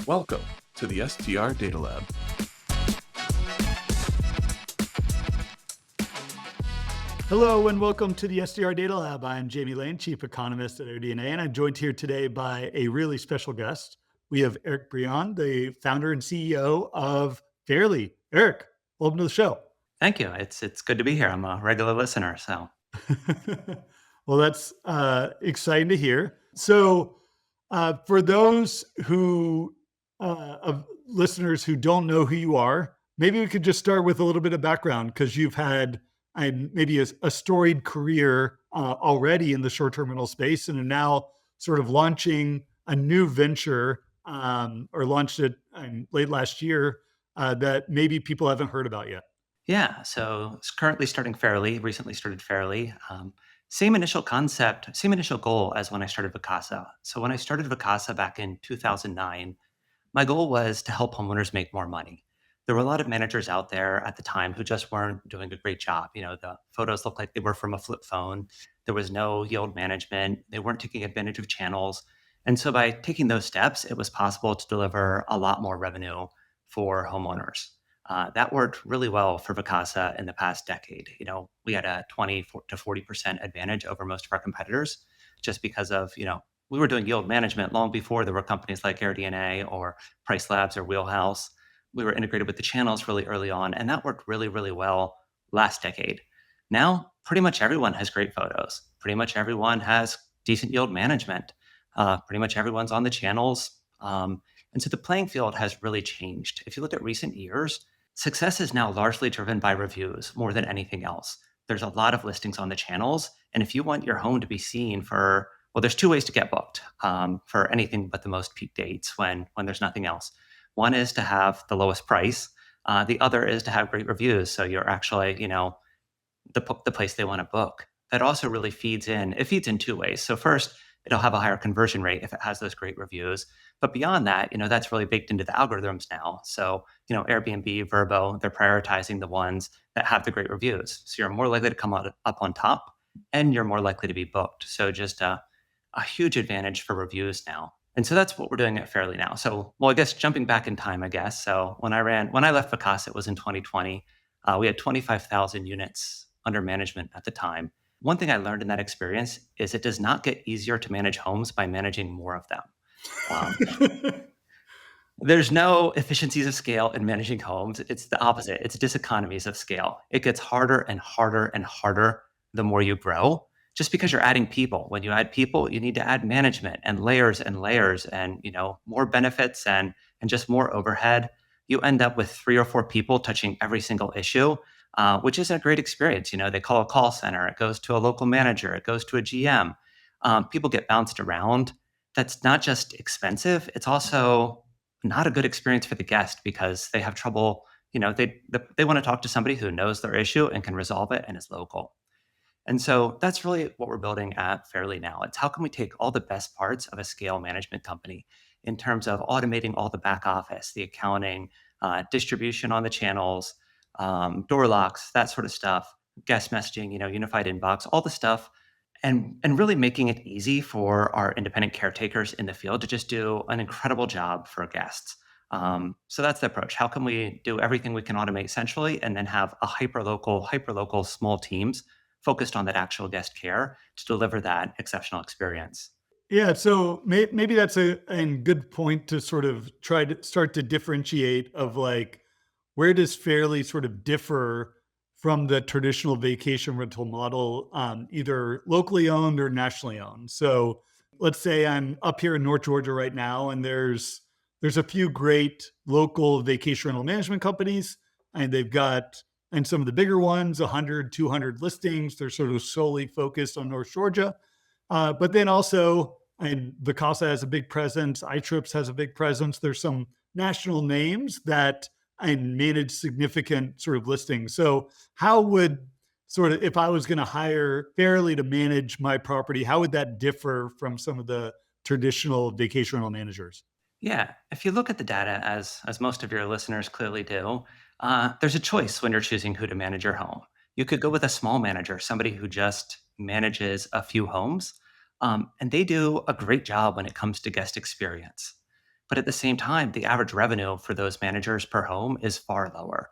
Welcome to the STR Data Lab. Hello and welcome to the SDR Data Lab. I'm Jamie Lane, Chief Economist at ODNA, and I'm joined here today by a really special guest. We have Eric Breon, the founder and CEO of Fairly. Eric, welcome to the show. Thank you. It's good to be here. I'm a regular listener, so Well, that's exciting to hear. So, for those of listeners who don't know who you are, maybe we could just start with a little bit of background because you've had maybe a storied career already in the short-term rental space, and are now sort of launching a new venture or launched it late last year that maybe people haven't heard about yet. yeah. So it's currently starting Fairly. Recently started Fairly. Same initial concept, same initial goal as when I started Vacasa. So when I started Vacasa back in 2009, my goal was to help homeowners make more money. There were a lot of managers out there at the time who just weren't doing a great job. The photos looked like they were from a flip phone. There was no yield management. They weren't taking advantage of channels. And so by taking those steps, it was possible to deliver a lot more revenue for homeowners. That worked really well for Vacasa in the past decade. We had a 20 to 40% advantage over most of our competitors just because of, we were doing yield management long before there were companies like AirDNA or Price Labs or Wheelhouse. We were integrated with the channels really early on, and that worked really, really well last decade. Now, pretty much everyone has great photos. Pretty much everyone has decent yield management. Pretty much everyone's on the channels. And so the playing field has really changed. If you look at recent years, success is now largely driven by reviews more than anything else. There's a lot of listings on the channels. And if you want your home to be seen there's two ways to get booked for anything but the most peak dates when there's nothing else. One is to have the lowest price. The other is to have great reviews. So you're actually, the place they want to book. That also really feeds in. It feeds in two ways. So first, it'll have a higher conversion rate if it has those great reviews. But beyond that, that's really baked into the algorithms now. So, Airbnb, Vrbo, they're prioritizing the ones that have the great reviews. So you're more likely to come up on top and you're more likely to be booked. So just a huge advantage for reviews now. And so that's what we're doing at Fairly now. So, I guess jumping back in time, I guess. So when I left Vacasa, it was in 2020. We had 25,000 units under management at the time. One thing I learned in that experience is it does not get easier to manage homes by managing more of them. There's no efficiencies of scale in managing homes. It's the opposite. It's diseconomies of scale. It gets harder and harder and harder the more you grow, just because you're adding people. When you add people, you need to add management and layers and more benefits and just more overhead. You end up with 3 or 4 people touching every single issue, which isn't a great experience. They call a call center. It goes to a local manager. It goes to a GM. People get bounced around. That's not just expensive. It's also not a good experience for the guest because they have trouble. They want to talk to somebody who knows their issue and can resolve it and is local. And so that's really what we're building at Fairly now. It's how can we take all the best parts of a scale management company in terms of automating all the back office, the accounting, distribution on the channels, door locks, that sort of stuff, guest messaging, unified inbox, all the stuff, and really making it easy for our independent caretakers in the field to just do an incredible job for guests. So that's the approach. How can we do everything we can automate centrally and then have a hyper-local small teams focused on that actual guest care to deliver that exceptional experience? Yeah, so maybe that's a good point to sort of try to start to differentiate of like where does Fairly sort of differ from the traditional vacation rental model, either locally owned or nationally owned. So let's say I'm up here in North Georgia right now, and there's a few great local vacation rental management companies, and they've got and some of the bigger ones, 100, 200 listings. They're sort of solely focused on North Georgia. But then also, and Vacasa has a big presence, iTrips has a big presence. There's some national names that and manage significant sort of listings. So how would sort of, if I was going to hire Fairly to manage my property, how would that differ from some of the traditional vacation rental managers? Yeah, if you look at the data, as most of your listeners clearly do, there's a choice when you're choosing who to manage your home. You could go with a small manager, somebody who just manages a few homes, and they do a great job when it comes to guest experience. But at the same time, the average revenue for those managers per home is far lower.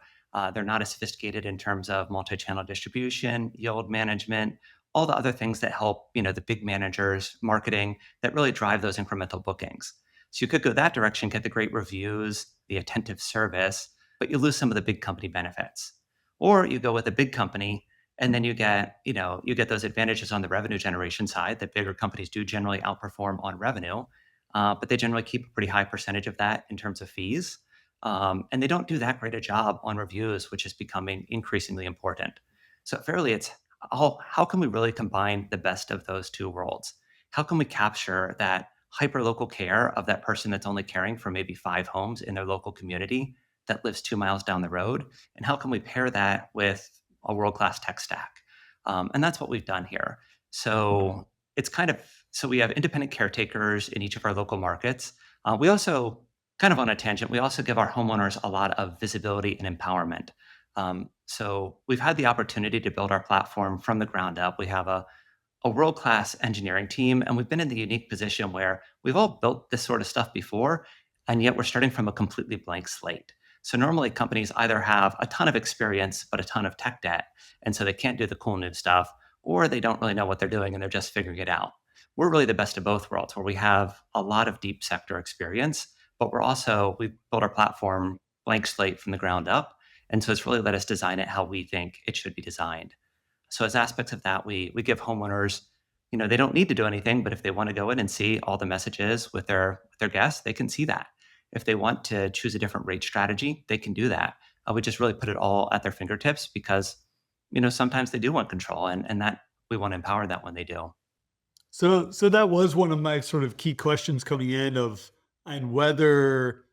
They're not as sophisticated in terms of multi-channel distribution, yield management, all the other things that help, the big managers, marketing, that really drive those incremental bookings. So you could go that direction, get the great reviews, the attentive service, but you lose some of the big company benefits. Or you go with a big company and then you get those advantages on the revenue generation side that bigger companies do generally outperform on revenue, but they generally keep a pretty high percentage of that in terms of fees. And they don't do that great a job on reviews, which is becoming increasingly important. So fairly, it's how can we really combine the best of those two worlds? How can we capture that hyper local care of that person that's only caring for maybe 5 homes in their local community that lives 2 miles down the road? And how can we pair that with a world class tech stack? And that's what we've done here. So it's so we have independent caretakers in each of our local markets. We also, kind of on a tangent, we also give our homeowners a lot of visibility and empowerment. So we've had the opportunity to build our platform from the ground up. We have a world class engineering team, and we've been in the unique position where we've all built this sort of stuff before, and yet we're starting from a completely blank slate. So normally companies either have a ton of experience, but a ton of tech debt, and so they can't do the cool new stuff, or they don't really know what they're doing and they're just figuring it out. We're really the best of both worlds, where we have a lot of deep sector experience, but we built our platform blank slate from the ground up. And so it's really let us design it how we think it should be designed. So as aspects of that, we give homeowners, they don't need to do anything, but if they want to go in and see all the messages with their guests, they can see that. If they want to choose a different rate strategy, they can do that. We just really put it all at their fingertips because, sometimes they do want control, and that we want to empower that when they do. So that was one of my sort of key questions coming in and whether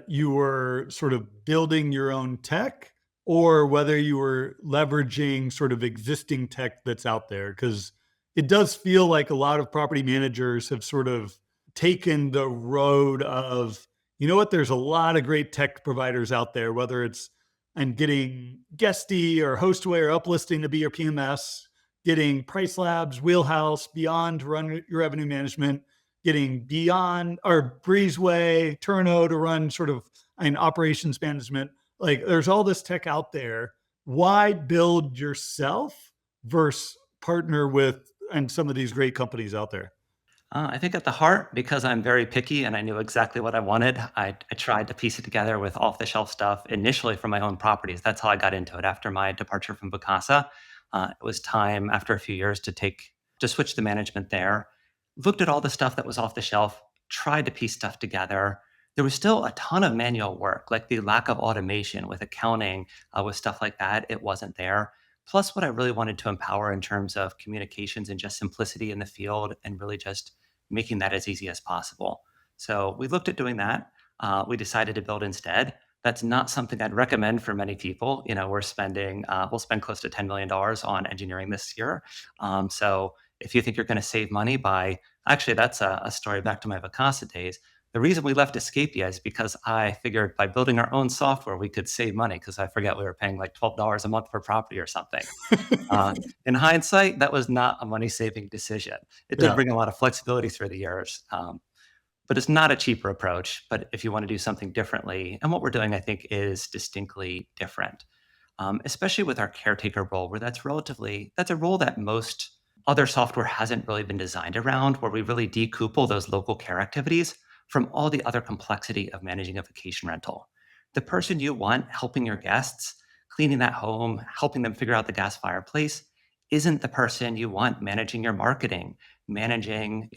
you were sort of building your own tech or whether you were leveraging sort of existing tech that's out there. Because it does feel like a lot of property managers have sort of taken the road of, you know what, there's a lot of great tech providers out there, whether it's and getting Guesty or Hostway or Uplisting to be your PMS, getting Price Labs, Wheelhouse, Beyond to run your revenue management, getting Beyond or Breezeway, Turno to run sort of an operations management. Like there's all this tech out there. Why build yourself versus partner with and some of these great companies out there? I think at the heart, because I'm very picky and I knew exactly what I wanted, I tried to piece it together with off the shelf stuff initially for my own properties. That's how I got into it after my departure from Vacasa. It was time after a few years to switch the management there. Looked at all the stuff that was off the shelf, tried to piece stuff together. There was still a ton of manual work, like the lack of automation with accounting, with stuff like that. It wasn't there. Plus, what I really wanted to empower in terms of communications and just simplicity in the field and really just making that as easy as possible. So we looked at doing that. We decided to build instead. That's not something I'd recommend for many people. We'll spend close to $10 million on engineering this year. So if you think you're going to save money actually, that's a story back to my Vacasa days. The reason we left Escapia is because I figured by building our own software, we could save money because I forget we were paying like $12 a month per property or something. Uh, in hindsight, that was not a money saving decision. It did Yeah. bring a lot of flexibility through the years, but it's not a cheaper approach. But if you want to do something differently, and what we're doing, I think, is distinctly different, especially with our caretaker role, where that's a role that most other software hasn't really been designed around, where we really decouple those local care activities from all the other complexity of managing a vacation rental. The person you want helping your guests, cleaning that home, helping them figure out the gas fireplace, isn't the person you want managing your marketing, managing,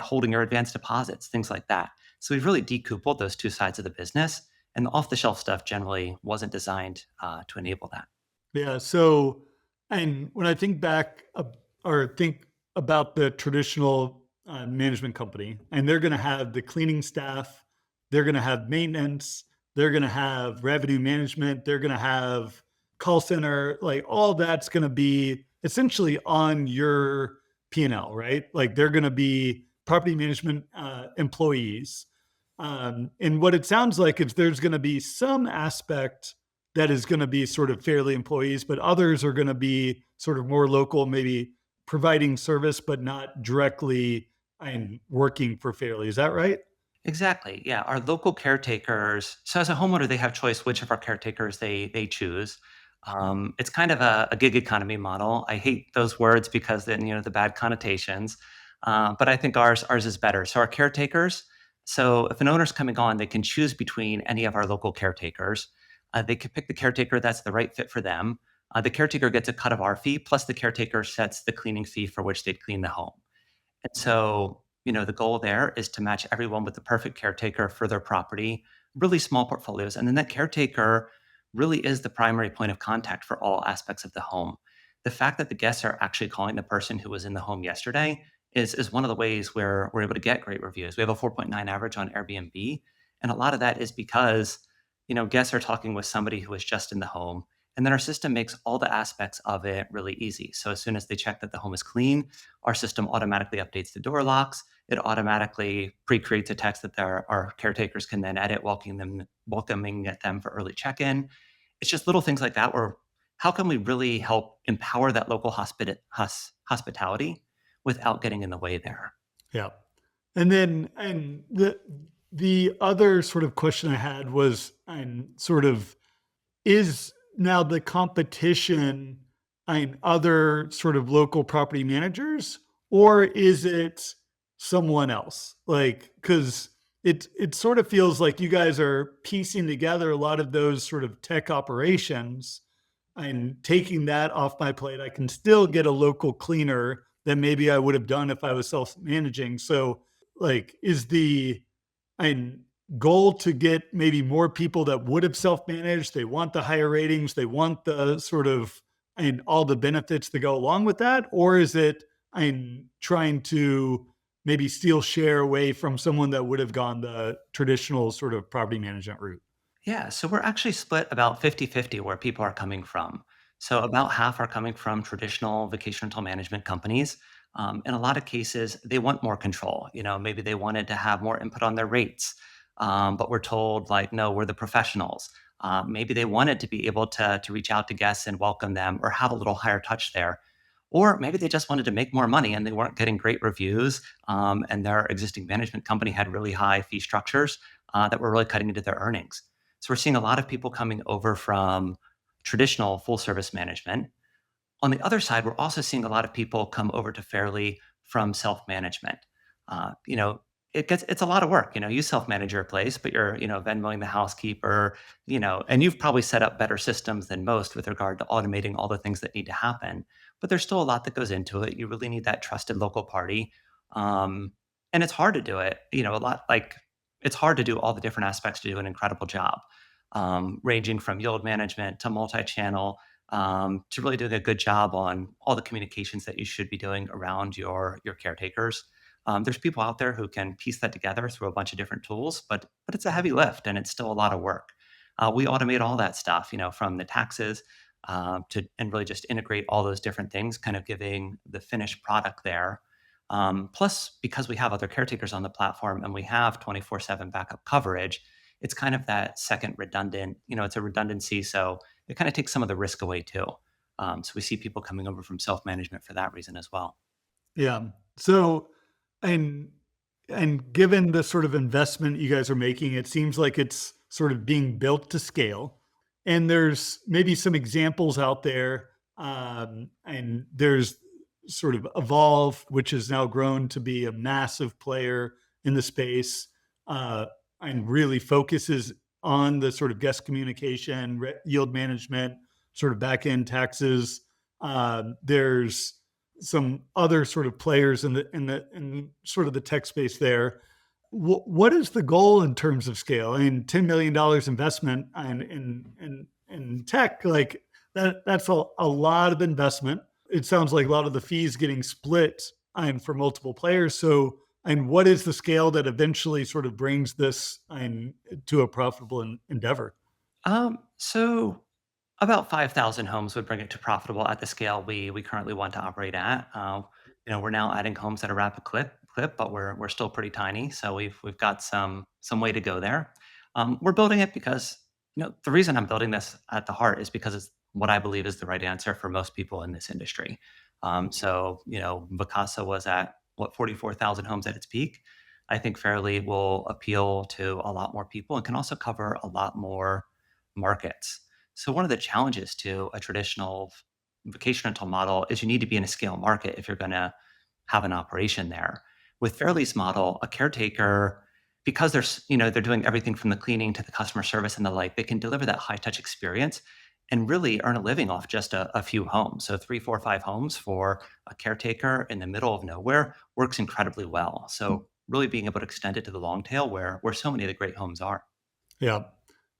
holding your advanced deposits, things like that. So we've really decoupled those two sides of the business, and the off-the-shelf stuff generally wasn't designed to enable that. Yeah. So, and when I think back or think about the traditional management company, and they're going to have the cleaning staff, they're going to have maintenance, they're going to have revenue management, they're going to have call center, like all that's going to be essentially on your P&L, right? Like they're going to be property management employees. And what it sounds like is there's going to be some aspect that is going to be sort of fairly employees, but others are going to be sort of more local, maybe providing service, but not directly and working for fairly. Is that right? Exactly. Yeah. Our local caretakers. So as a homeowner, they have choice which of our caretakers they choose. It's kind of a gig economy model. I hate those words because then the bad connotations. But I think ours is better. So our caretakers. So if an owner's coming on, they can choose between any of our local caretakers. They can pick the caretaker that's the right fit for them. The caretaker gets a cut of our fee, plus the caretaker sets the cleaning fee for which they'd clean the home. And so, the goal there is to match everyone with the perfect caretaker for their property, really small portfolios. And then that caretaker really is the primary point of contact for all aspects of the home. The fact that the guests are actually calling the person who was in the home yesterday is one of the ways where we're able to get great reviews. We have a 4.9 average on Airbnb. And a lot of that is because, guests are talking with somebody who was just in the home. And then our system makes all the aspects of it really easy. So as soon as they check that the home is clean, our system automatically updates the door locks. It automatically pre-creates a text that our caretakers can then edit, welcoming at them for early check-in. It's just little things like that where how can we really help empower that local hospitality without getting in the way there? Yeah. And the other sort of question I had was, and sort of, is now the competition and other sort of local property managers, or is it someone else? Like, because it sort of feels like you guys are piecing together a lot of those sort of tech operations and taking that off my plate. I can still get a local cleaner that maybe I would have done if I was self-managing. So, like, is the and goal to get maybe more people that would have self-managed? They want the higher ratings, they want the sort of and all the benefits that go along with that, or is it trying to maybe steal share away from someone that would have gone the traditional sort of property management route? Yeah, so we're actually split about 50-50 where people are coming from. So about half are coming from traditional vacation rental management companies. In a lot of cases, they want more control. Maybe they wanted to have more input on their rates, but we're told like, no, we're the professionals. Maybe they wanted to be able to reach out to guests and welcome them or have a little higher touch there. Or maybe they just wanted to make more money and they weren't getting great reviews, and their existing management company had really high fee structures that were really cutting into their earnings. So we're seeing a lot of people coming over from traditional full service management. On the other side, we're also seeing a lot of people come over to Fairly from self management. Uh, you know, it's a lot of work. You self manage your place, but you're Venmoing the housekeeper. And you've probably set up better systems than most with regard to automating all the things that need to happen. But there's still a lot that goes into it. You really need that trusted local party, um, and it's hard to do it. A lot like it's hard to do all the different aspects to do an incredible job, ranging from yield management to multi-channel, to really doing a good job on all the communications that you should be doing around your caretakers. There's people out there who can piece that together through a bunch of different tools, but it's a heavy lift and it's still a lot of work. We automate all that stuff, from the taxes to and really just integrate all those different things, kind of giving the finished product there. Plus, because we have other caretakers on the platform and we have 24/7 backup coverage, it's kind of that second redundant, it's a redundancy. So it kind of takes some of the risk away too. So we see people coming over from self management for that reason as well. Yeah. So, and given the sort of investment you guys are making, it seems like it's sort of being built to scale. And there's maybe some examples out there. And there's sort of Evolve, which has now grown to be a massive player in the space, uh, and really focuses on the sort of guest communication, yield management, sort of back end taxes. There's some other sort of players in sort of the tech space there. What is the goal in terms of scale? I mean, $10 million investment in tech, like that's a lot of investment. It sounds like a lot of the fees getting split for multiple players. So, and what is the scale that eventually sort of brings this to a profitable endeavor? So about 5,000 homes would bring it to profitable at the scale we currently want to operate at. We're now adding homes at a rapid clip, but we're still pretty tiny, so we've got some way to go there. We're building it because the reason I'm building this at the heart is because it's what I believe is the right answer for most people in this industry. So Vacasa was at what 44,000 homes at its peak. I think Fairly will appeal to a lot more people and can also cover a lot more markets. So one of the challenges to a traditional vacation rental model is you need to be in a scale market if you're going to have an operation there. With Fairly's model, a caretaker, because they're doing everything from the cleaning to the customer service and the like, they can deliver that high touch experience and really earn a living off just a few homes. So 3, 4, 5 homes for a caretaker in the middle of nowhere works incredibly well. So really being able to extend it to the long tail where so many of the great homes are. Yeah.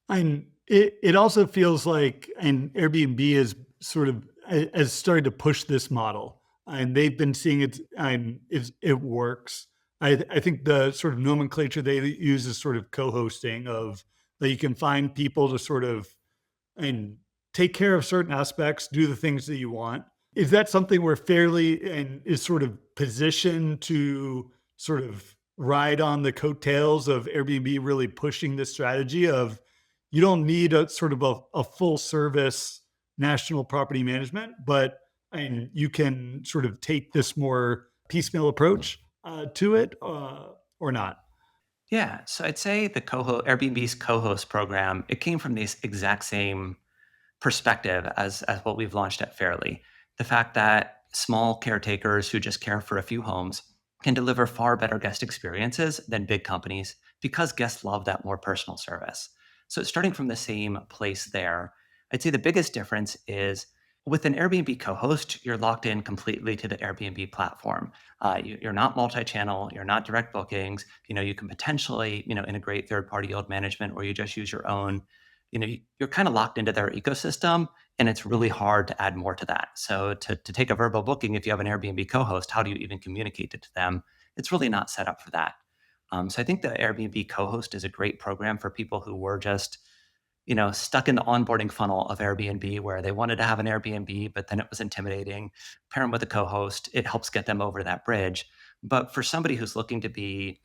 And it also feels like, and Airbnb is sort of has started to push this model, and they've been seeing it works. I think the sort of nomenclature they use is sort of co-hosting, of that you can find people to sort of and take care of certain aspects, do the things that you want. Is that something where Fairly and is sort of positioned to sort of ride on the coattails of Airbnb really pushing this strategy of you don't need a sort of a full service national property management, but and you can sort of take this more piecemeal approach to it or not? Yeah. So I'd say the Airbnb's co-host program, it came from this exact same perspective as what we've launched at Fairly. The fact that small caretakers who just care for a few homes can deliver far better guest experiences than big companies because guests love that more personal service. So starting from the same place there, I'd say the biggest difference is with an Airbnb co-host, you're locked in completely to the Airbnb platform. You're not multi-channel, you're not direct bookings. You can potentially, integrate third-party yield management, or you just use your own. You're kind of locked into their ecosystem, and it's really hard to add more to that. So to take a verbal booking, if you have an Airbnb co-host, how do you even communicate it to them? It's really not set up for that. So I think the Airbnb co-host is a great program for people who were just, stuck in the onboarding funnel of Airbnb where they wanted to have an Airbnb, but then it was intimidating. Pair them with a co-host, it helps get them over that bridge. But for somebody who's looking to be,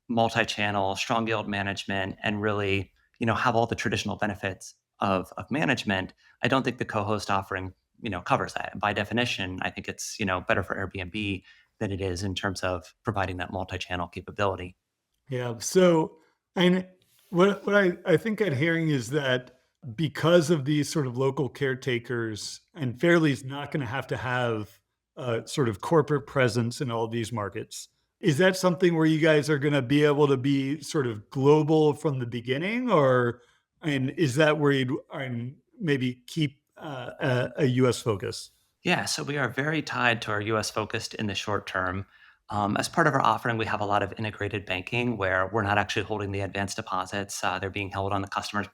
multi-channel, strong yield management, and really, have all the traditional benefits of management, I don't think the co-host offering, covers that. By definition, I think it's, better for Airbnb than it is in terms of providing that multi-channel capability. Yeah. So, and what I think I'm hearing is that because of these sort of local caretakers, and Fairly's not going to have a sort of corporate presence in all these markets. Is that something where you guys are going to be able to be sort of global from the beginning, or and is that where you'd maybe keep a US focus? Yeah, so we are very tied to our US focused in the short term. As part of our offering, we have a lot of integrated banking where we're not actually holding the advanced deposits. They're being held on the customer's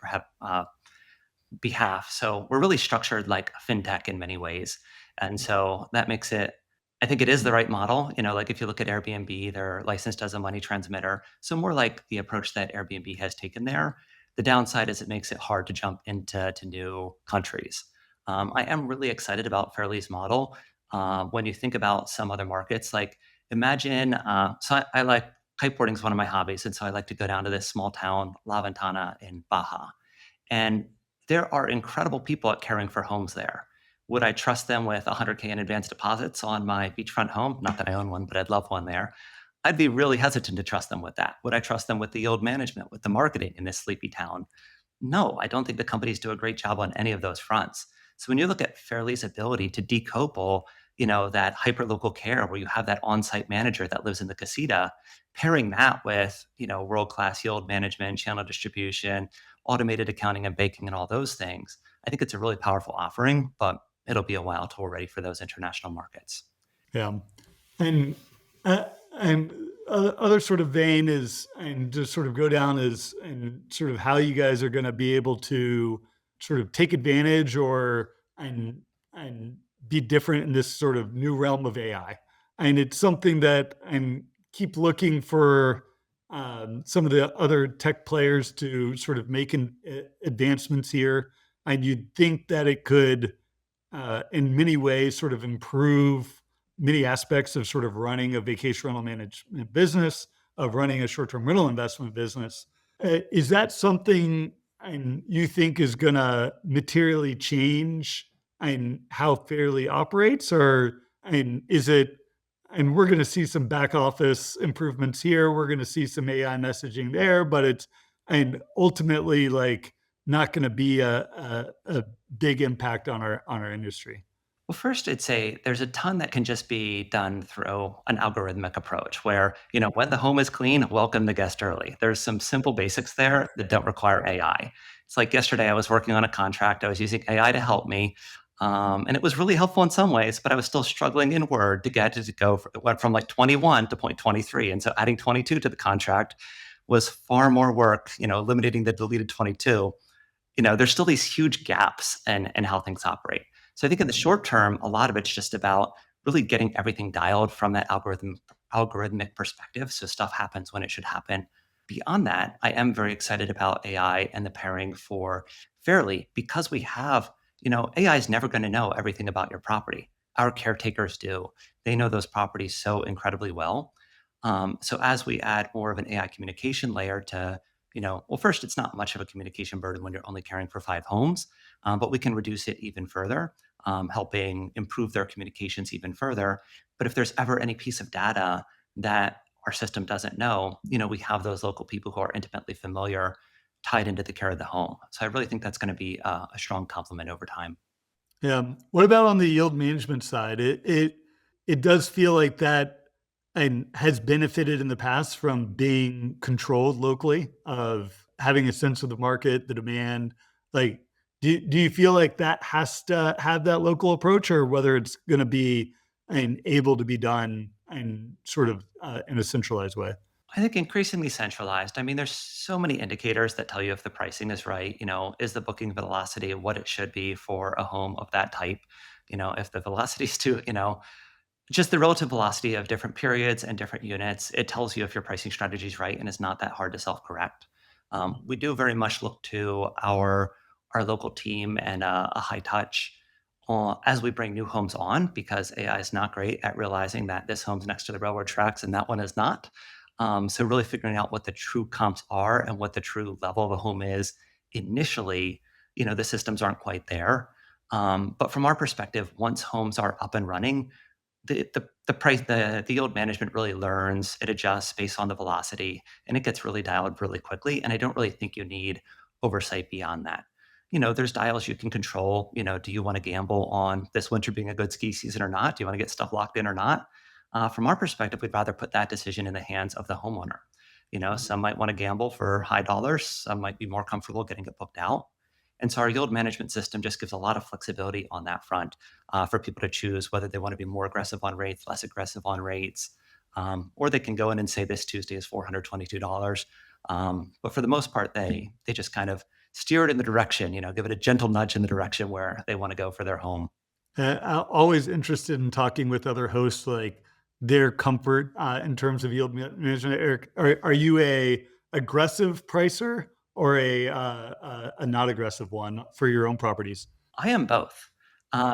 behalf. So we're really structured like a fintech in many ways. And so that makes it, I think it is the right model. Like if you look at Airbnb, they're licensed as a money transmitter. So more like the approach that Airbnb has taken there. The downside is it makes it hard to jump into new countries. I am really excited about Fairly's model. When you think about some other markets, like imagine, I like kiteboarding is one of my hobbies. And so I like to go down to this small town, La Ventana in Baja. And there are incredible people at caring for homes there. Would I trust them with 100K in advance deposits on my beachfront home? Not that I own one, but I'd love one there. I'd be really hesitant to trust them with that. Would I trust them with the yield management, with the marketing in this sleepy town? No, I don't think the companies do a great job on any of those fronts. So when you look at Fairly's ability to decouple, that hyperlocal care where you have that on-site manager that lives in the casita, pairing that with, world-class yield management, channel distribution, automated accounting and banking and all those things, I think it's a really powerful offering, but it'll be a while till we're ready for those international markets. Yeah. And and other sort of vein is, and just sort of go down is, and sort of how you guys are going to be able to sort of take advantage or and be different in this sort of new realm of AI. And it's something that I keep looking for some of the other tech players to sort of make advancements here. And you'd think that it could in many ways sort of improve many aspects of sort of running a vacation rental management business, of running a short-term rental investment business. Is that something and you think is going to materially change and how Fairly operates, or and is it and we're going to see some back office improvements here. We're going to see some AI messaging there, but it's, and ultimately like not going to be a big impact on our industry. Well, first, I'd say there's a ton that can just be done through an algorithmic approach where, when the home is clean, welcome the guest early. There's some simple basics there that don't require AI. It's like yesterday I was working on a contract. I was using AI to help me. And it was really helpful in some ways, but I was still struggling in Word to get it to go. It went from like 21 to point 23. And so adding 22 to the contract was far more work, eliminating the deleted 22. There's still these huge gaps in how things operate. So I think in the short term, a lot of it's just about really getting everything dialed from that algorithmic perspective. So stuff happens when it should happen. Beyond that, I am very excited about AI and the pairing for Fairly because we have, AI is never going to know everything about your property. Our caretakers do. They know those properties so incredibly well. So as we add more of an AI communication layer to, well, first, it's not much of a communication burden when you're only caring for 5 homes, but we can reduce it even further, helping improve their communications even further. But if there's ever any piece of data that our system doesn't know, we have those local people who are intimately familiar tied into the care of the home. So I really think that's going to be a strong complement over time. Yeah. What about on the yield management side? It does feel like that and has benefited in the past from being controlled locally, of having a sense of the market, the demand. Like, do you feel like that has to have that local approach, or whether it's going to be able to be done and sort of in a centralized way? I think increasingly centralized. I mean, there's so many indicators that tell you if the pricing is right. Is the booking velocity what it should be for a home of that type? If the velocity is too, just the relative velocity of different periods and different units, it tells you if your pricing strategy is right, and it's not that hard to self-correct. We do very much look to our local team and a high touch as we bring new homes on, because AI is not great at realizing that this home's next to the railroad tracks and that one is not. So really figuring out what the true comps are and what the true level of a home is initially, the systems aren't quite there. But from our perspective, once homes are up and running, the price, the yield management really learns, it adjusts based on the velocity, and it gets really dialed really quickly. And I don't really think you need oversight beyond that. There's dials you can control. Do you want to gamble on this winter being a good ski season or not? Do you want to get stuff locked in or not? From our perspective, we'd rather put that decision in the hands of the homeowner. Some might want to gamble for high dollars. Some might be more comfortable getting it booked out. And so our yield management system just gives a lot of flexibility on that front for people to choose whether they want to be more aggressive on rates, less aggressive on rates, or they can go in and say this Tuesday is $422. But for the most part, they just kind of steer it in the direction, give it a gentle nudge in the direction where they want to go for their home. I'm always interested in talking with other hosts, like their comfort in terms of yield management. Eric, are you a aggressive pricer or a not aggressive one for your own properties? I am both.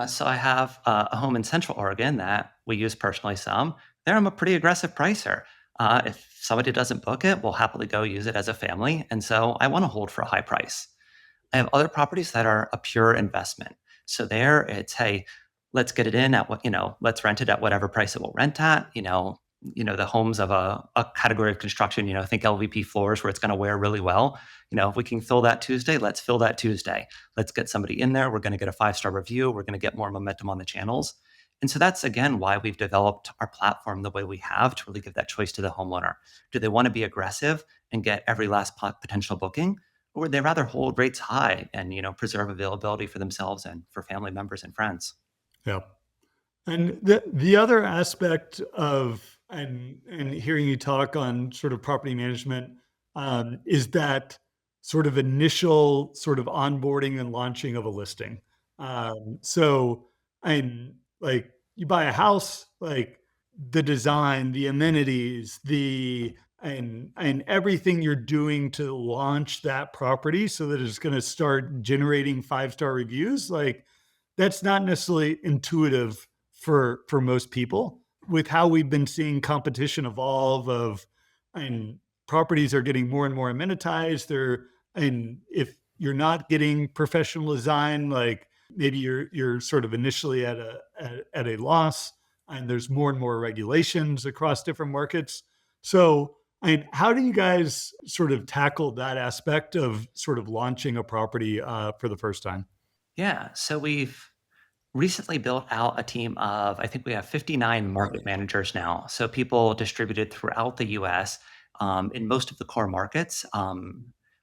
So I have a home in Central Oregon that we use personally some. There, I'm a pretty aggressive pricer. If somebody doesn't book it, we'll happily go use it as a family. And so I want to hold for a high price. I have other properties that are a pure investment. So there it's, hey, let's get it in at what, let's rent it at whatever price it will rent at. The homes of a category of construction, think LVP floors where it's going to wear really well. If we can fill that Tuesday, let's fill that Tuesday. Let's get somebody in there. We're going to get a 5-star review. We're going to get more momentum on the channels. And so that's, again, why we've developed our platform the way we have, to really give that choice to the homeowner. Do they want to be aggressive and get every last potential booking? Or would they rather hold rates high and, preserve availability for themselves and for family members and friends? Yeah. And the other aspect of, and hearing you talk on sort of property management, is that sort of initial sort of onboarding and launching of a listing. So I'm like, you buy a house, like the design, the amenities, and everything you're doing to launch that property so that it's going to start generating 5-star reviews, like that's not necessarily intuitive for most people. With how we've been seeing competition evolve, and properties are getting more and more amenitized, and if you're not getting professional design, like maybe you're sort of initially at a loss. and there's more and more regulations across different markets. So, how do you guys sort of tackle that aspect of sort of launching a property for the first time? Yeah. So we've recently built out a team of, I think we have 59 market managers now. So people distributed throughout the US in most of the core markets.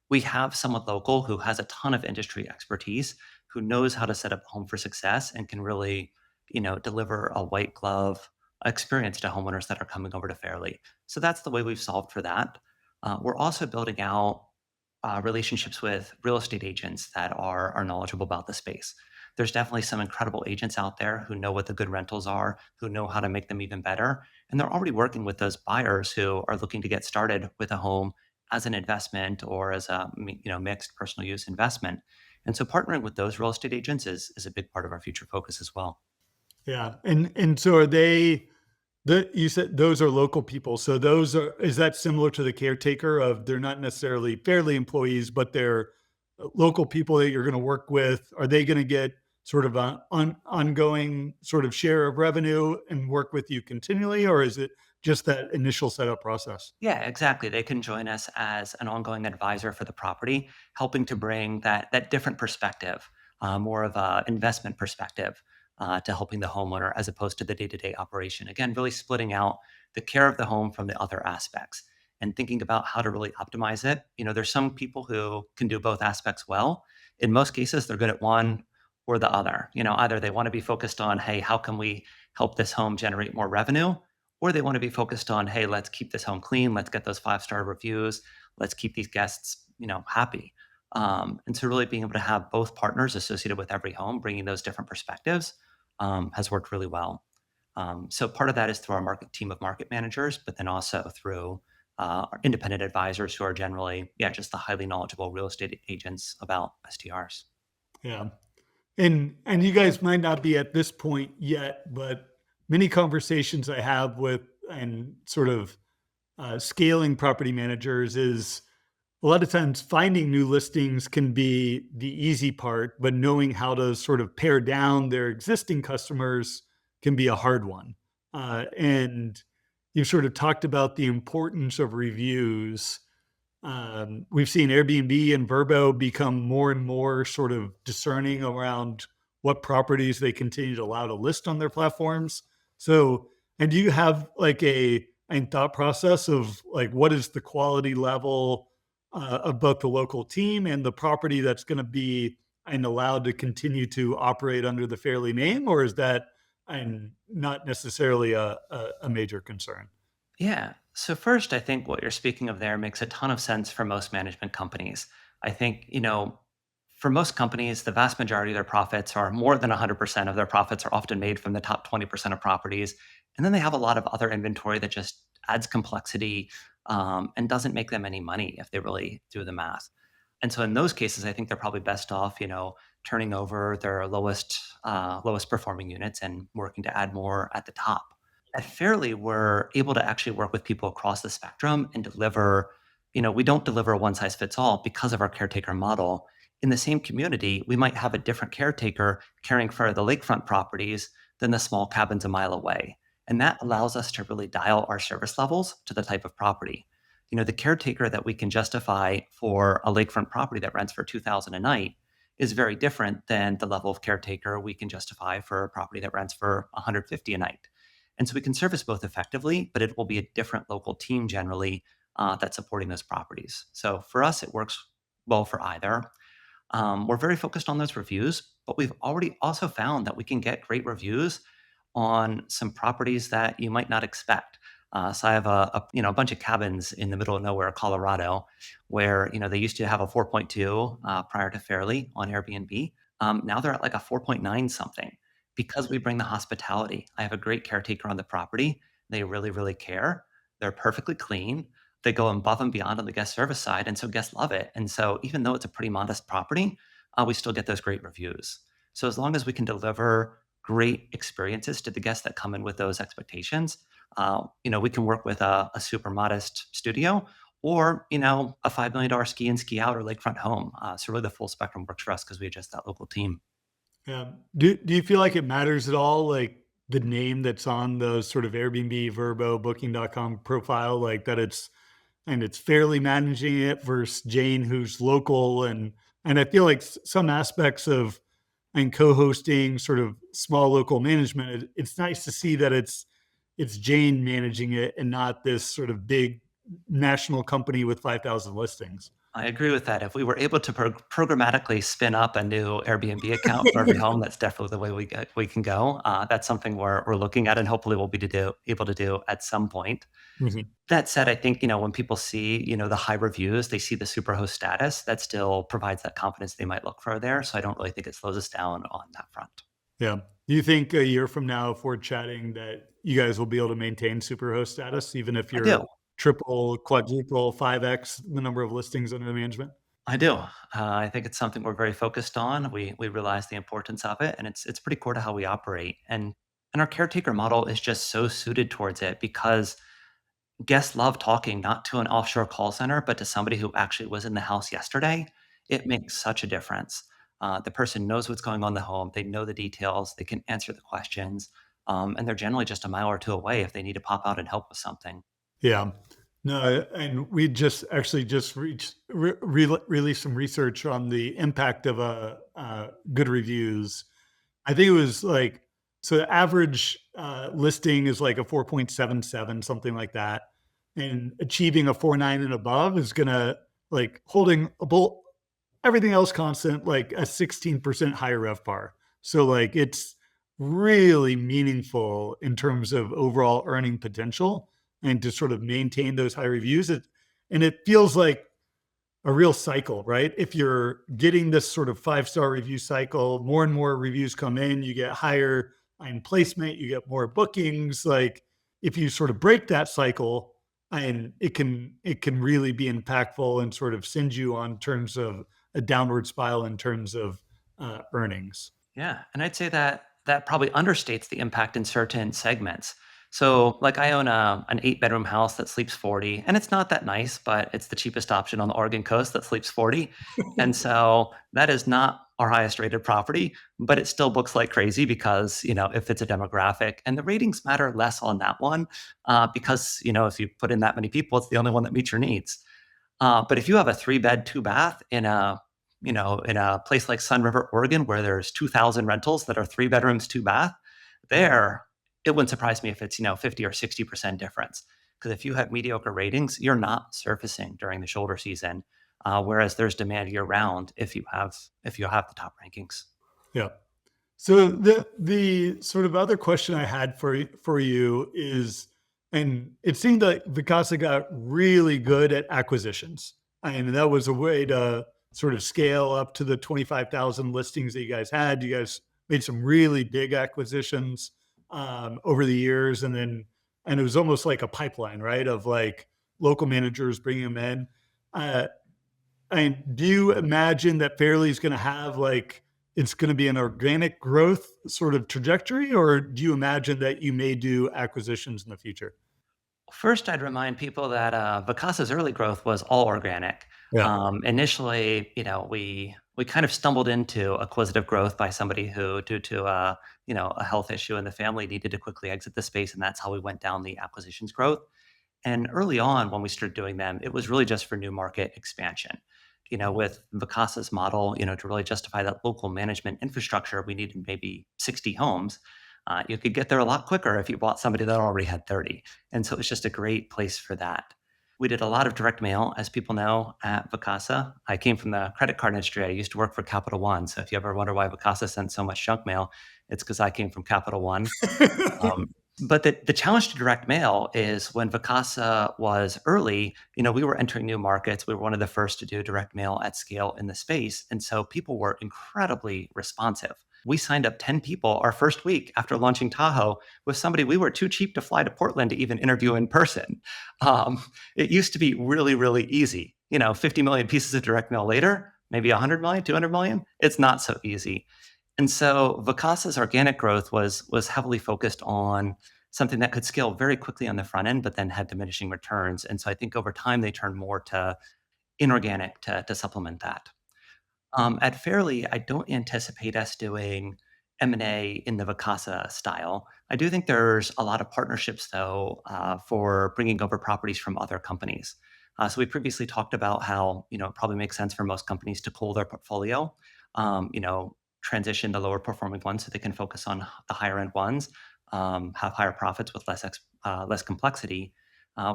We have someone local who has a ton of industry expertise, who knows how to set up a home for success and can really, deliver a white glove experience to homeowners that are coming over to Fairly. So that's the way we've solved for that. We're also building out relationships with real estate agents that are knowledgeable about the space. There's definitely some incredible agents out there who know what the good rentals are, who know how to make them even better, and they're already working with those buyers who are looking to get started with a home as an investment or as a mixed personal use investment. And so partnering with those real estate agents is a big part of our future focus as well. Yeah, and so are they? You said those are local people. So those are, is that similar to the caretaker of they're not necessarily Fairly employees, but they're local people that you're going to work with? Are they going to get sort of an ongoing sort of share of revenue and work with you continually, or is it just that initial setup process? Yeah, exactly. They can join us as an ongoing advisor for the property, helping to bring that different perspective, more of a investment perspective, to helping the homeowner as opposed to the day-to-day operation. Again, really splitting out the care of the home from the other aspects and thinking about how to really optimize it. There's some people who can do both aspects well. In most cases, they're good at one or the other. Either they want to be focused on, hey, how can we help this home generate more revenue? Or they want to be focused on, hey, let's keep this home clean, let's get those 5-star reviews, let's keep these guests happy. And so really being able to have both partners associated with every home bringing those different perspectives has worked really well. So part of that is through our market team of market managers, but then also through our independent advisors who are generally, just the highly knowledgeable real estate agents about STRs. Yeah. And you guys might not be at this point yet, but many conversations I have with and sort of scaling property managers is a lot of times finding new listings can be the easy part, but knowing how to sort of pare down their existing customers can be a hard one. And you've sort of talked about the importance of reviews. We've seen Airbnb and Verbo become more and more sort of discerning around what properties they continue to allow to list on their platforms. So, and do you have like a thought process of like what is the quality level of both the local team and the property that's going to be and allowed to continue to operate under the Fairly name, or is that and not necessarily a major concern? Yeah. So first, I think what you're speaking of there makes a ton of sense for most management companies. I think, for most companies, the vast majority of their profits are more than 100% of their profits are often made from the top 20% of properties. And then they have a lot of other inventory that just adds complexity and doesn't make them any money if they really do the math. And so in those cases, I think they're probably best off, turning over their lowest performing units and working to add more at the top. At Fairly, we're able to actually work with people across the spectrum and deliver, we don't deliver a one size fits all because of our caretaker model. In the same community, we might have a different caretaker caring for the lakefront properties than the small cabins a mile away. And that allows us to really dial our service levels to the type of property. The caretaker that we can justify for a lakefront property that rents for 2000 a night is very different than the level of caretaker we can justify for a property that rents for 150 a night. And so we can service both effectively, but it will be a different local team generally that's supporting those properties. So for us, it works well for either. We're very focused on those reviews, but we've already also found that we can get great reviews on some properties that you might not expect. So I have a bunch of cabins in the middle of nowhere, Colorado, where they used to have a 4.2 prior to Fairly on Airbnb. Now they're at like a 4.9 something because we bring the hospitality. I have a great caretaker on the property. They really, really care. They're perfectly clean. They go above and beyond on the guest service side, and so guests love it. And so even though it's a pretty modest property, we still get those great reviews. So as long as we can deliver great experiences to the guests that come in with those expectations, we can work with a super modest studio or a $5 million ski in, ski out, or lakefront home. So really, the full spectrum works for us because we adjust that local team. Yeah. Do you feel like it matters at all? Like the name that's on the sort of Airbnb, Vrbo, Booking.com profile, like that it's fairly managing it versus Jane who's local and I feel like some aspects of and co-hosting sort of small local management, it's nice to see that it's Jane managing it and not this sort of big national company with 5,000 listings. I agree with that. If we were able to programmatically spin up a new Airbnb account for every home, that's definitely the way we can go. That's something we're looking at, and hopefully we'll be to do able to do at some point. Mhm. That said, I think when people see the high reviews, they see the superhost status. That still provides that confidence they might look for there. So I don't really think it slows us down on that front. Yeah. Do you think a year from now, if we're chatting, that you guys will be able to maintain superhost status, even if I do. you're triple, quadruple, 5x the number of listings under management? I do. I think it's something we're very focused on. We realize the importance of it, and it's pretty core to how we operate. And our caretaker model is just so suited towards it because guests love talking not to an offshore call center, but to somebody who actually was in the house yesterday. It makes such a difference. The person knows what's going on in the home. They know the details. They can answer the questions, and they're generally just a mile or two away if they need to pop out and help with something. Yeah. No, and we just actually just released some research on the impact of good reviews. I think it was like so the average listing is like a 4.77, something like that. And achieving a 4.9 and above is gonna like holding a bull everything else constant, like a 16% higher RevPAR. So like it's really meaningful in terms of overall earning potential and to sort of maintain those high reviews. And it feels like a real cycle, right? If you're getting this sort of 5-star review cycle, more and more reviews come in, you get higher in placement, you get more bookings. Like if you sort of break that cycle, and it can really be impactful and sort of send you on terms of a downward spiral in terms of earnings. Yeah, and I'd say that that probably understates the impact in certain segments. So, like, I own an 8 bedroom house that sleeps 40, and it's not that nice, but it's the cheapest option on the Oregon coast that sleeps 40. And so that is not our highest rated property, but it still books like crazy because, if it's a demographic and the ratings matter less on that one, because, if you put in that many people, it's the only one that meets your needs. But if you have a 3 bed, 2 bath in a place like Sun River, Oregon, where there's 2,000 rentals that are 3 bedrooms, 2 bath, there, it wouldn't surprise me if it's 50 or 60% difference. Because if you have mediocre ratings, you're not surfacing during the shoulder season, whereas there's demand year round if you have the top rankings. Yeah. So the sort of other question I had for you is, and it seemed like Vacasa got really good at acquisitions, and that was a way to sort of scale up to the 25,000 listings that you guys had. You guys made some really big acquisitions over the years, and it was almost like a pipeline, right? Of like local managers bringing them in. Uh, and do you imagine that Fairly is going to have like it's going to be an organic growth sort of trajectory, or do you imagine that you may do acquisitions in the future? First, I'd remind people that Vacasa's early growth was all organic. Yeah. Initially, we kind of stumbled into acquisitive growth by somebody who, due to a health issue in the family, needed to quickly exit the space, and that's how we went down the acquisitions growth. And early on, when we started doing them, it was really just for new market expansion. With Vacasa's model, to really justify that local management infrastructure, we needed maybe 60 homes. You could get there a lot quicker if you bought somebody that already had 30. And so it's just a great place for that. We did a lot of direct mail, as people know, at Vacasa. I came from the credit card industry. I used to work for Capital One. So if you ever wonder why Vacasa sent so much junk mail, it's because I came from Capital One. But the challenge to direct mail is when Vacasa was early, we were entering new markets. We were one of the first to do direct mail at scale in the space. And so people were incredibly responsive. We signed up 10 people our first week after launching Tahoe with somebody we were too cheap to fly to Portland to even interview in person. It used to be really, really easy. 50 million pieces of direct mail later, maybe 100 million, 200 million. It's not so easy. And so Vacasa's organic growth was heavily focused on something that could scale very quickly on the front end, but then had diminishing returns. And so I think over time they turned more to inorganic to supplement that. At Fairly, I don't anticipate us doing M&A in the Vacasa style. I do think there's a lot of partnerships, though, for bringing over properties from other companies. So we previously talked about how it probably makes sense for most companies to cull their portfolio, um, you know, transition the lower performing ones so they can focus on the higher end ones, have higher profits with less complexity.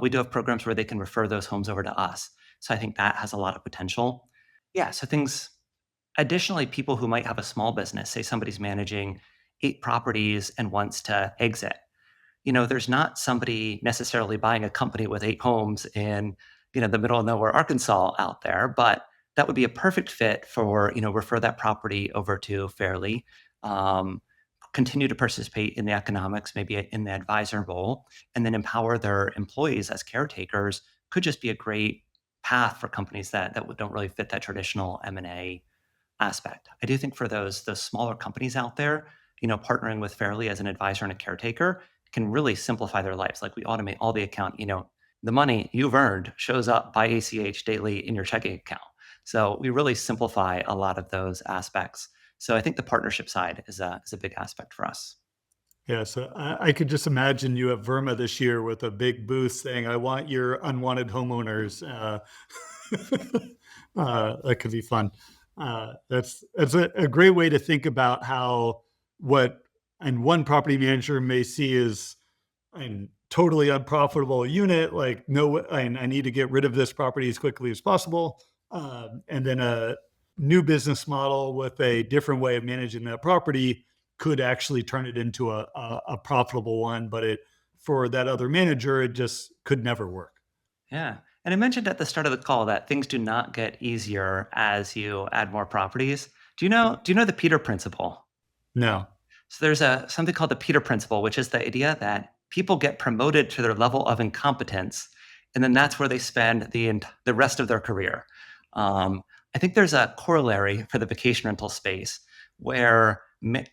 We do have programs where they can refer those homes over to us. So I think that has a lot of potential. Yeah. So things. Additionally, people who might have a small business, say somebody's managing 8 properties and wants to exit, there's not somebody necessarily buying a company with 8 homes in, the middle of nowhere, Arkansas out there, but that would be a perfect fit for, refer that property over to Fairly, um, continue to participate in the economics, maybe in the advisor role, and then empower their employees as caretakers could just be a great path for companies that don't really fit that traditional M&A aspect. I do think for those smaller companies out there, partnering with Fairly as an advisor and a caretaker can really simplify their lives. Like we automate all the account, the money you've earned shows up by ACH daily in your checking account. So we really simplify a lot of those aspects. So I think the partnership side is a big aspect for us. Yeah, so I could just imagine you at Verma this year with a big booth saying, "I want your unwanted homeowners." That could be fun. That's a great way to think about how what and one property manager may see as a totally unprofitable unit, like no, I need to get rid of this property as quickly as possible, and then a new business model with a different way of managing that property could actually turn it into a profitable one, but it for that other manager, it just could never work. Yeah. And I mentioned at the start of the call that things do not get easier as you add more properties. Do you know the Peter principle? No. So there's something called the Peter Principle, which is the idea that people get promoted to their level of incompetence, and then that's where they spend the rest of their career. Um, I think there's a corollary for the vacation rental space where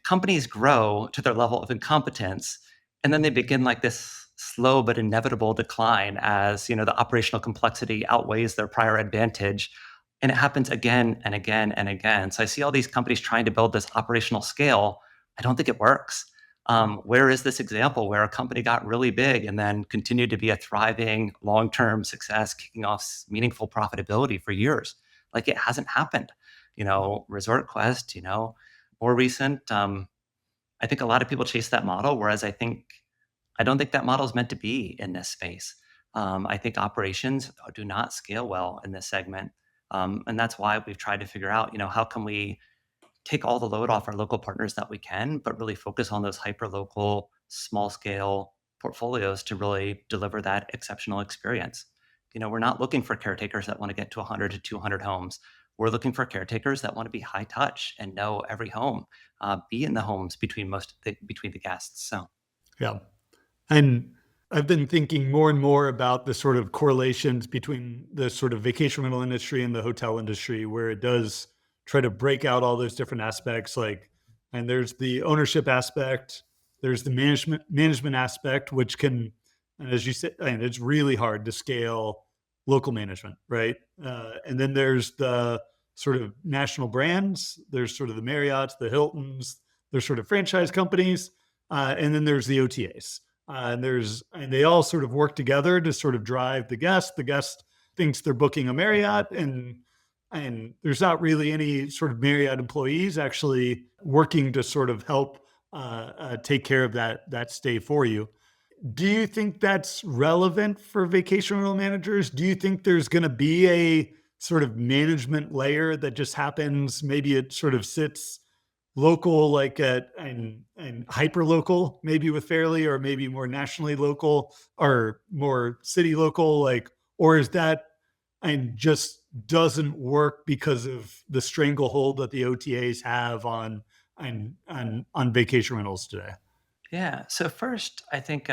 companies grow to their level of incompetence, and then they begin like this slow but inevitable decline as the operational complexity outweighs their prior advantage. And it happens again and again and again. So I see all these companies trying to build this operational scale. I don't think it works. Where is this example where a company got really big and then continued to be a thriving long-term success, kicking off meaningful profitability for years? Like it hasn't happened. Resort Quest, more recent. I think a lot of people chase that model, whereas I don't think that model is meant to be in this space. I think operations do not scale well in this segment, and that's why we've tried to figure out, how can we take all the load off our local partners that we can, but really focus on those hyper local, small scale portfolios to really deliver that exceptional experience. We're not looking for caretakers that want to get to 100 to 200 homes. We're looking for caretakers that want to be high touch and know every home, be in the homes between the guests. So Yeah. And I've been thinking more and more about the sort of correlations between the sort of vacation rental industry and the hotel industry, where it does try to break out all those different aspects. And there's the ownership aspect, there's the management aspect, which can, and as you said, and it's really hard to scale local management, right? And then there's the sort of national brands. There's sort of the Marriotts, the Hiltons. There's sort of franchise companies, and then there's the OTAs. And they all sort of work together to sort of drive the guest. The guest thinks they're booking a Marriott, and there's not really any sort of Marriott employees actually working to sort of help take care of that stay for you. Do you think that's relevant for vacation rental managers? Do you think there's going to be a sort of management layer that just happens? Maybe it sort of sits local, like and hyper local, maybe with Fairly, or maybe more nationally local or more city local, or is that and just doesn't work because of the stranglehold that the OTAs have on vacation rentals today? yeah. So first, I think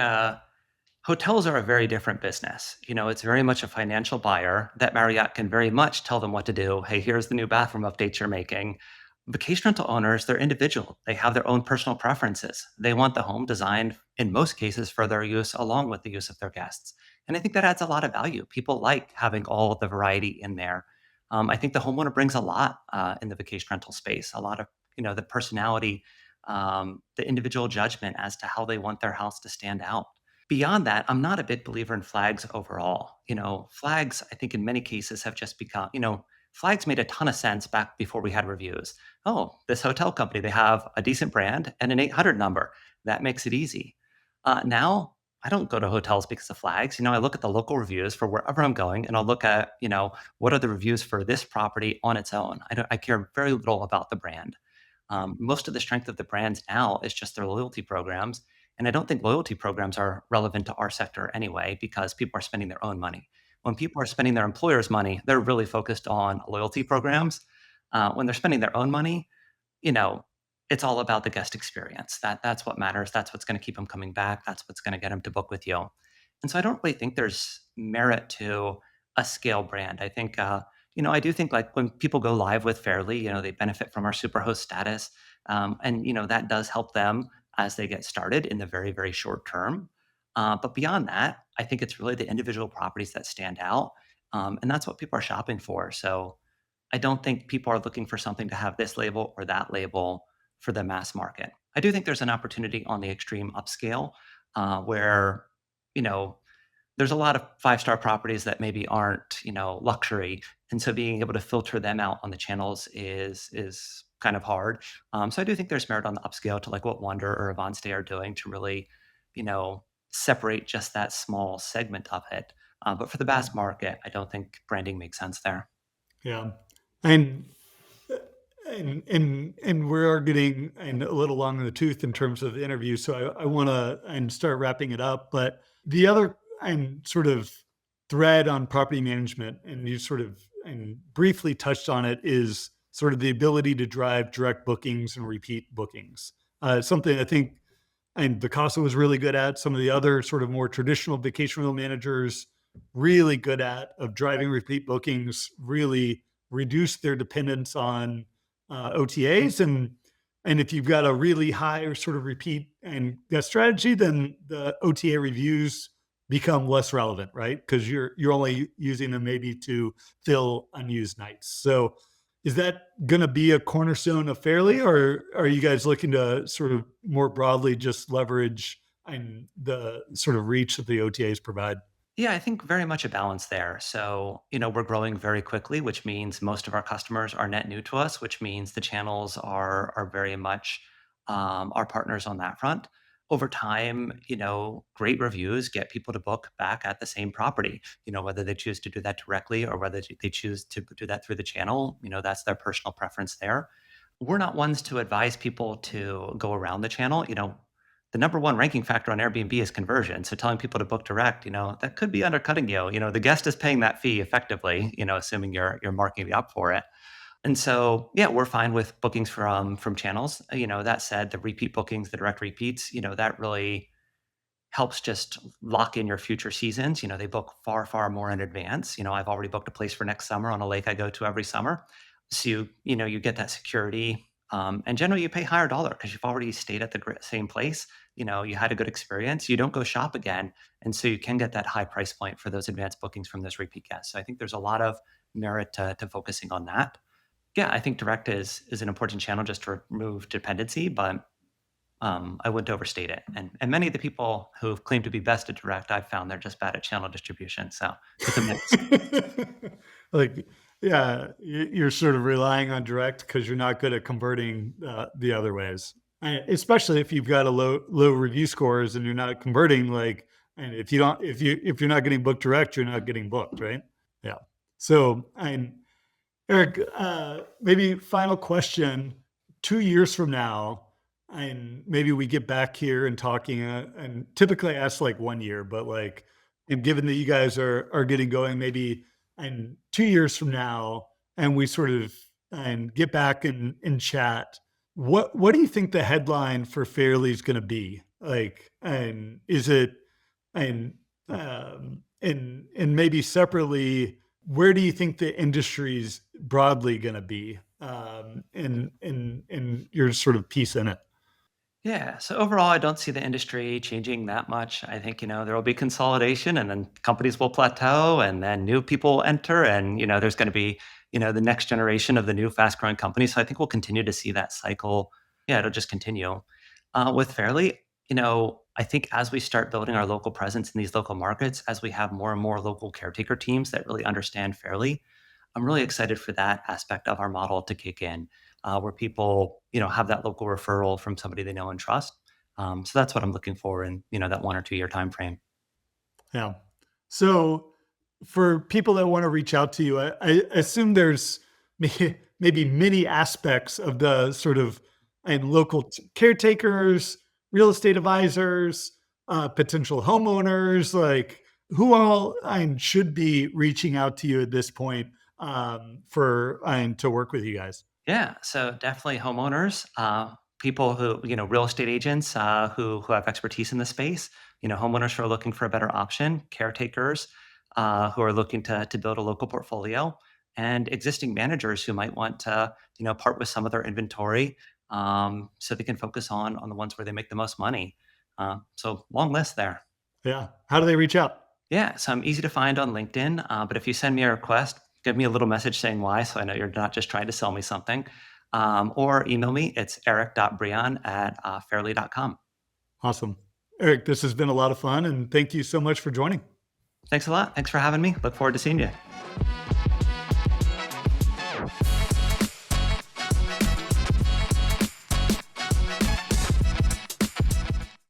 hotels are a very different business. It's very much a financial buyer that Marriott can very much tell them what to do. Hey, here's the new bathroom updates you're making. Vacation rental owners, they're individual. They have their own personal preferences. They want the home designed, in most cases, for their use along with the use of their guests. And I think that adds a lot of value. People like having all of the variety in there. I think the homeowner brings a lot in the vacation rental space, a lot of, the personality the individual judgment as to how they want their house to stand out. Beyond that, I'm not a big believer in flags overall. Flags, I think in many cases have just become, flags made a ton of sense back before we had reviews. Oh, this hotel company, they have a decent brand and an 800 number. That makes it easy. Now, I don't go to hotels because of flags. I look at the local reviews for wherever I'm going, and I'll look at, what are the reviews for this property on its own. I care very little about the brand. Most of the strength of the brands now is just their loyalty programs. And I don't think loyalty programs are relevant to our sector anyway, because people are spending their own money. When people are spending their employer's money, they're really focused on loyalty programs. When they're spending their own money, you know, it's all about the guest experience. That's what matters. That's what's going to keep them coming back. That's what's going to get them to book with you. And so I don't really think there's merit to a scale brand. I think, I do think like when people go live with Fairly, they benefit from our superhost status. And, that does help them as they get started in the very, very short term. But beyond that, I think it's really the individual properties that stand out. And that's what people are shopping for. So I don't think people are looking for something to have this label or that label for the mass market. I do think there's an opportunity on the extreme upscale where, you know, there's a lot of five-star properties that maybe aren't, luxury. And so being able to filter them out on the channels is kind of hard. So I do think there's merit on the upscale to like what Wonder or Avance are doing to really, you know, separate just that small segment of it. But for the mass market, I don't think branding makes sense there. Yeah. And and we are getting a little long in the tooth in terms of the interview, so I want to and start wrapping it up. But the other sort of thread on property management, and you sort of briefly touched on it, is sort of the ability to drive direct bookings and repeat bookings. Something I think Vacasa was really good at. Some of the other sort of more traditional vacation rental managers really good at of driving repeat bookings, really reduce their dependence on OTAs. And if you've got a really high sort of repeat and guest strategy, then the OTA reviews become less relevant, right? Because you're only using them maybe to fill unused nights. So is that going to be a cornerstone of Fairly, or are you guys looking to sort of more broadly just leverage the sort of reach that the OTAs provide? Yeah, I think very much a balance there. So, we're growing very quickly, which means most of our customers are net new to us, which means the channels are very much our partners on that front. Over time, great reviews get people to book back at the same property. Whether they choose to do that directly or whether they choose to do that through the channel, that's their personal preference there. We're not ones to advise people to go around the channel. The number one ranking factor on Airbnb is conversion. So telling people to book direct, that could be undercutting you. The guest is paying that fee effectively, assuming you're marking it up for it. And so, yeah, we're fine with bookings from channels. That said, the repeat bookings, the direct repeats, that really helps just lock in your future seasons. They book far, far more in advance. I've already booked a place for next summer on a lake I go to every summer. So you get that security. And generally you pay higher dollar because you've already stayed at the same place. You had a good experience. You don't go shop again. And so you can get that high price point for those advanced bookings from those repeat guests. So I think there's a lot of merit to focusing on that. Yeah, I think direct is an important channel just to remove dependency, but I wouldn't overstate it. And many of the people who claim to be best at direct, I've found they're just bad at channel distribution. So it's a mix. Like, yeah, you're sort of relying on direct because you're not good at converting the other ways. Especially if you've got a low review scores and you're not converting. Like, and if you're not getting booked direct, you're not getting booked, right? Yeah. So, Eric, maybe final question: 2 years from now, and maybe we get back here and talking, and typically I ask like 1 year, but like, and given that you guys are getting going, maybe in 2 years from now, and we sort of get back and chat, what do you think the headline for Fairly is going to be? Like, and is it, and maybe separately, where do you think the industry's broadly going to be? In your sort of piece in it. Yeah. So overall, I don't see the industry changing that much. I think, there will be consolidation and then companies will plateau and then new people enter and, there's going to be, the next generation of the new fast growing companies. So I think we'll continue to see that cycle Yeah, it'll just continue. With Fairly, I think as we start building our local presence in these local markets, as we have more and more local caretaker teams that really understand Fairly, I'm really excited for that aspect of our model to kick in, where people, have that local referral from somebody they know and trust. So that's what I'm looking for in, that 1 or 2 year time frame. Yeah. So for people that want to reach out to you, I assume there's maybe many aspects of the sort of and local caretakers, real estate advisors, potential homeowners, like who all should be reaching out to you at this point for to work with you guys. Yeah, so definitely homeowners, people who, real estate agents who have expertise in the space, homeowners who are looking for a better option, caretakers who are looking to build a local portfolio, and existing managers who might want to, part with some of their inventory so they can focus on the ones where they make the most money. So long list there. Yeah. How do they reach out? Yeah, so I'm easy to find on LinkedIn, but if you send me a request, give me a little message saying why, so I know you're not just trying to sell me something. Or email me. It's eric.breon@fairly.com. Fairly.com. Awesome. Eric, this has been a lot of fun and thank you so much for joining. Thanks a lot. Thanks for having me. Look forward to seeing you.